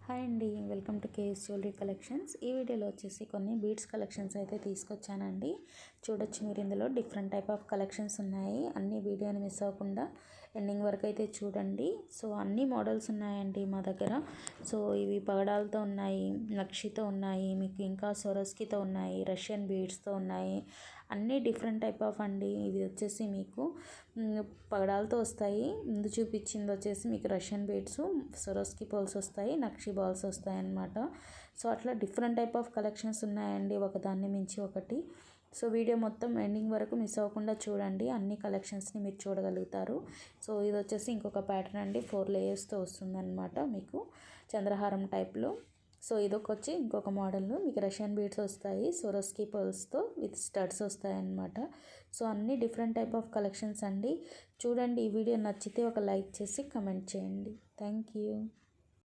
Hi అండి, welcome to KS jewellery collections. ఈ వీడియోలో వచ్చేసి కొన్ని బీడ్స్ కలెక్షన్స్ అయితే తీసుకొచ్చానండి. చూడొచ్చు మీరు, ఇందులో డిఫరెంట్ టైప్ ఆఫ్ కలెక్షన్స్ ఉన్నాయి. అన్ని వీడియోని మిస్ అవ్వకుండా ఎండింగ్ వరకు అయితే చూడండి. సో అన్ని మోడల్స్ ఉన్నాయండి మా దగ్గర. సో ఇవి పగడాలతో ఉన్నాయి, నక్షితో ఉన్నాయి, మీకు ఇంకా సొరస్కితో ఉన్నాయి, రష్యన్ బీడ్స్తో ఉన్నాయి. అన్నీ డిఫరెంట్ టైప్ ఆఫ్ అండి. ఇది వచ్చేసి మీకు పగడాలతో వస్తాయి. ముందు చూపించింది వచ్చేసి మీకు రష్యన్ బీడ్స్, సొరస్కి పోల్స్ వస్తాయి, నక్షి బాల్స్ వస్తాయి అన్నమాట. సో అట్లా డిఫరెంట్ టైప్ ఆఫ్ కలెక్షన్స్ ఉన్నాయండి, ఒకదాన్ని మించి ఒకటి. సో వీడియో మొత్తం ఎండింగ్ వరకు మిస్ అవ్వకుండా చూడండి, అన్ని కలెక్షన్స్ని మీరు చూడగలుగుతారు. సో ఇది వచ్చేసి ఇంకొక ప్యాటర్న్ అండి, 4 లేయర్స్తో వస్తుందన్నమాట మీకు చంద్రహారం టైప్లో. సో ఇదొక వచ్చి ఇంకొక మోడల్, మీకు రష్యన్ బీడ్స్ వస్తాయి, సొరస్కి పర్ల్స్తో విత్ స్టడ్స్ వస్తాయి అన్నమాట. సో అన్ని డిఫరెంట్ టైప్ ఆఫ్ కలెక్షన్స్ అండి. చూడండి, ఈ వీడియో నచ్చితే ఒక లైక్ చేసి కమెంట్ చేయండి. Thank you.